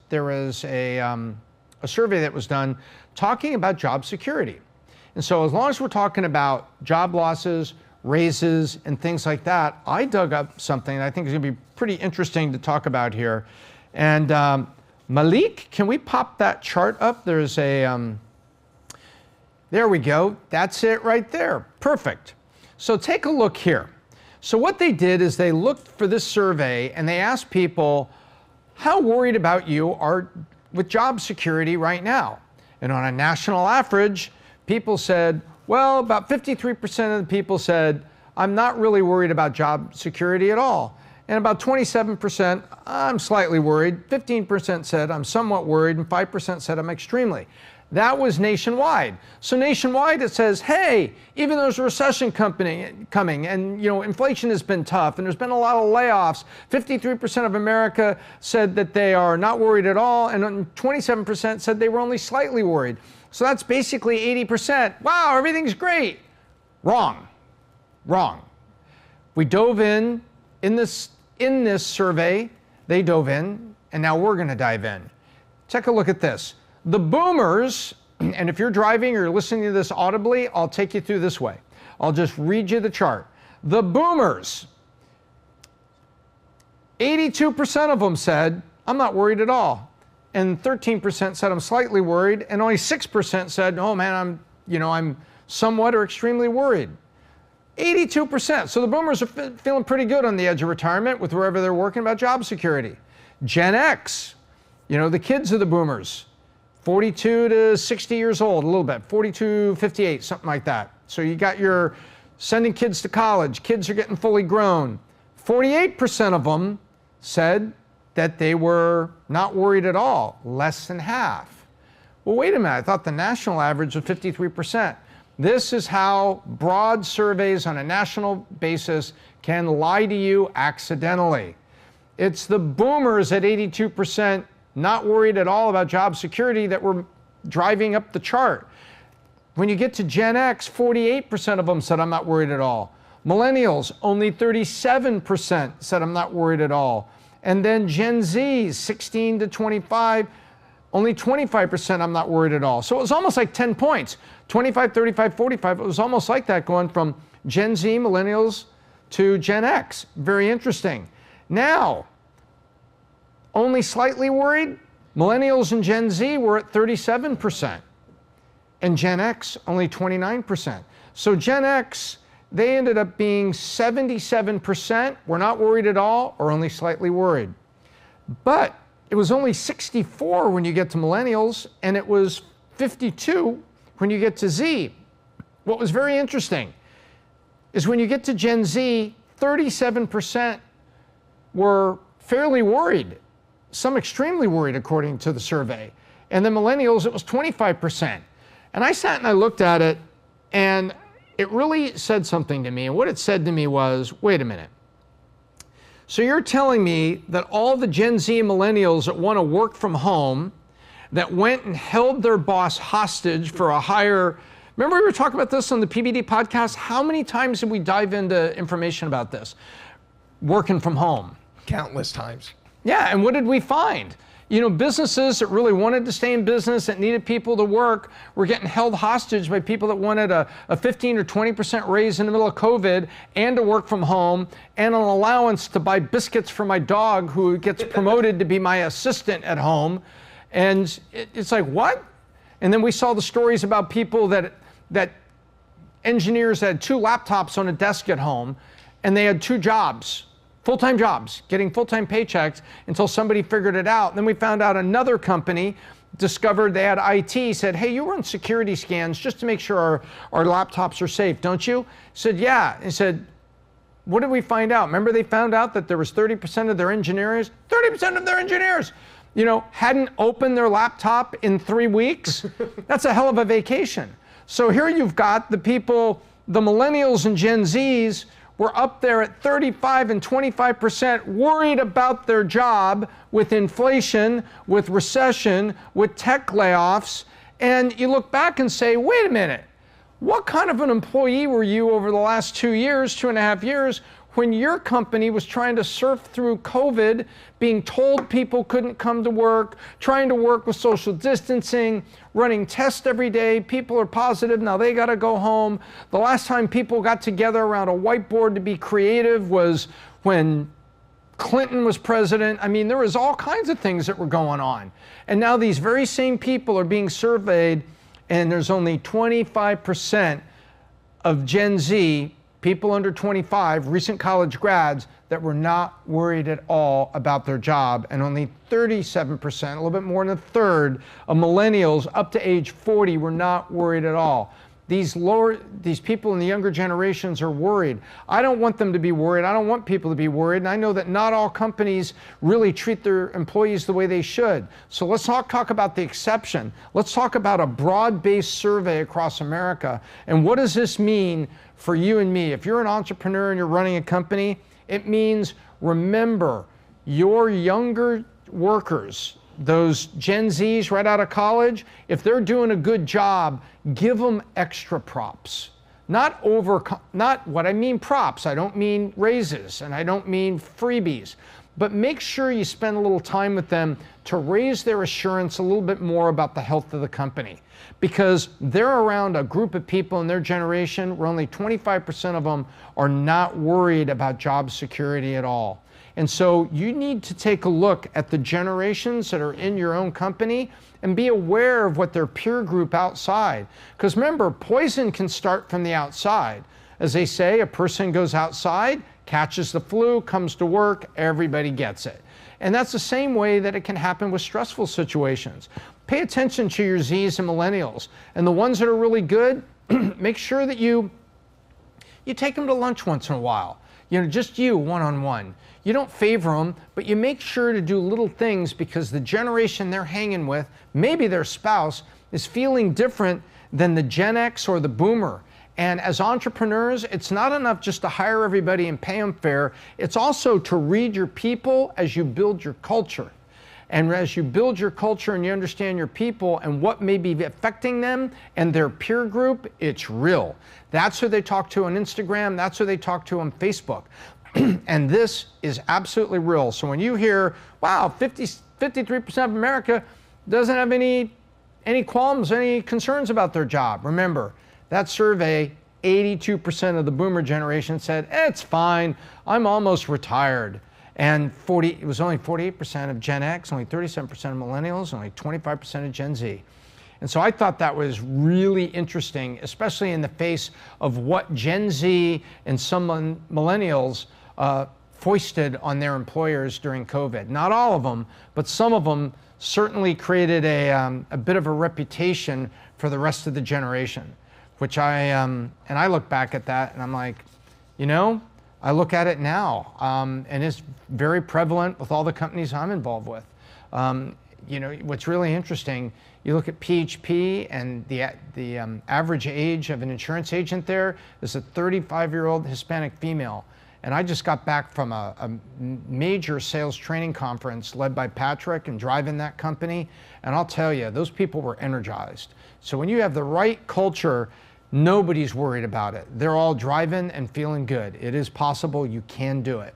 there was a survey that was done talking about job security. And so as long as we're talking about job losses, raises, and things like that, I dug up something that I think is going to be pretty interesting to talk about here. And Malik, can we pop that chart up? There's a, there we go. That's it right there. Perfect. So take a look here. So what they did is they looked for this survey and they asked people, how worried about you are with job security right now? And on a national average, people said, well, about 53% of the people said, I'm not really worried about job security at all. And about 27%, I'm slightly worried. 15% said, I'm somewhat worried. And 5% said, I'm extremely. That was nationwide. So nationwide, it says, hey, even though there's a recession coming and inflation has been tough and there's been a lot of layoffs, 53% of America said that they are not worried at all, and 27% said they were only slightly worried. So that's basically 80%. Wow, everything's great. Wrong. Wrong. We dove in this survey, they dove in, and now we're going to dive in. Take a look at this. The boomers, and if you're driving or you're listening to this audibly, I'll take you through this way. I'll just read you the chart. The boomers, 82% of them said, I'm not worried at all. And 13% said, I'm slightly worried. And only 6% said, oh man, I'm somewhat or extremely worried. 82%. So the boomers are feeling pretty good on the edge of retirement with wherever they're working about job security. Gen X, the kids of the boomers, 42 to 60 years old, a little bit, 42, 58, something like that. So you got your sending kids to college, kids are getting fully grown. 48% of them said that they were not worried at all, less than half. Well, wait a minute, I thought the national average was 53%. This is how broad surveys on a national basis can lie to you accidentally. It's the boomers at 82% not worried at all about job security that were driving up the chart. When you get to Gen X, 48% of them said, I'm not worried at all. Millennials, only 37% said, I'm not worried at all. And then Gen Z, 16 to 25, only 25%, I'm not worried at all. So it was almost like 10 points. 25, 35, 45, it was almost like that going from Gen Z, millennials, to Gen X. Very interesting. Now, only slightly worried, millennials and Gen Z were at 37%, and Gen X only 29%. So Gen X, they ended up being 77% were not worried at all or only slightly worried. But it was only 64 when you get to millennials, and it was 52 when you get to Z. What was very interesting is when you get to Gen Z, 37% were fairly worried, some extremely worried according to the survey. And the millennials, it was 25%. And I sat and I looked at it, and it really said something to me. And what it said to me was, wait a minute. So you're telling me that all the Gen Z millennials that want to work from home, that went and held their boss hostage for a higher, remember we were talking about this on the PBD podcast? How many times did we dive into information about this? Working from home. Countless times. Yeah, and what did we find? Businesses that really wanted to stay in business, that needed people to work, were getting held hostage by people that wanted a 15 or 20% raise in the middle of COVID and to work from home and an allowance to buy biscuits for my dog who gets promoted to be my assistant at home. And it's like, what? And then we saw the stories about people that engineers had 2 laptops on a desk at home, and they had 2 jobs. Full-time jobs, getting full-time paychecks until somebody figured it out. And then we found out another company discovered they had IT, said, hey, you run security scans just to make sure our laptops are safe, don't you? Said, yeah. He said, what did we find out? Remember they found out that there was 30% of their engineers, hadn't opened their laptop in 3 weeks? That's a hell of a vacation. So here you've got the people, the millennials and Gen Zs, were up there at 35 and 25% worried about their job with inflation, with recession, with tech layoffs. And you look back and say, wait a minute, what kind of an employee were you over the last 2 years, 2.5 years, when your company was trying to surf through COVID, being told people couldn't come to work, trying to work with social distancing, running tests every day, people are positive, now they got to go home. The last time people got together around a whiteboard to be creative was when Clinton was president. I mean, there was all kinds of things that were going on. And now these very same people are being surveyed, and there's only 25% of Gen Z, people under 25, recent college grads, that were not worried at all about their job, and only 37%, a little bit more than a third, of millennials up to age 40 were not worried at all. These people in the younger generations are worried. I don't want them to be worried. I don't want people to be worried. And I know that not all companies really treat their employees the way they should. So let's not talk about the exception. Let's talk about a broad-based survey across America. And what does this mean for you and me? If you're an entrepreneur and you're running a company, it means remember your younger workers, those Gen Zs right out of college, if they're doing a good job, give them extra props. Not what I mean props, I don't mean raises, and I don't mean freebies, but make sure you spend a little time with them to raise their assurance a little bit more about the health of the company. Because they're around a group of people in their generation where only 25% of them are not worried about job security at all. And so you need to take a look at the generations that are in your own company and be aware of what their peer group outside. Because remember, poison can start from the outside. As they say, a person goes outside, catches the flu, comes to work, everybody gets it. And that's the same way that it can happen with stressful situations. Pay attention to your Zs and millennials. And the ones that are really good, make sure that you take them to lunch once in a while. You know, just you, one-on-one. You don't favor them, but you make sure to do little things because the generation they're hanging with, maybe their spouse, is feeling different than the Gen X or the Boomer. And as entrepreneurs, it's not enough just to hire everybody and pay them fair. It's also to read your people as you build your culture. And as you build your culture and you understand your people and what may be affecting them and their peer group, it's real. That's who they talk to on Instagram. That's who they talk to on Facebook. And this is absolutely real. So when you hear, wow, 53% of America doesn't have any qualms, any concerns about their job. Remember, that survey, 82% of the Boomer generation said, it's fine, I'm almost retired. And it was only 48% of Gen X, only 37% of millennials, only 25% of Gen Z. And so I thought that was really interesting, especially in the face of what Gen Z and some millennials foisted on their employers during COVID. Not all of them, but some of them certainly created a bit of a reputation for the rest of the generation, which and I look back at that and I'm like, you know, I look at it now, and it's very prevalent with all the companies I'm involved with. You know, what's really interesting, you look at PHP and the average age of an insurance agent there is a 35-year-old Hispanic female. And I just got back from a major sales training conference led by Patrick and driving that company. And I'll tell you, those people were energized. So when you have the right culture, nobody's worried about it. They're all driving and feeling good. It is possible. You can do it.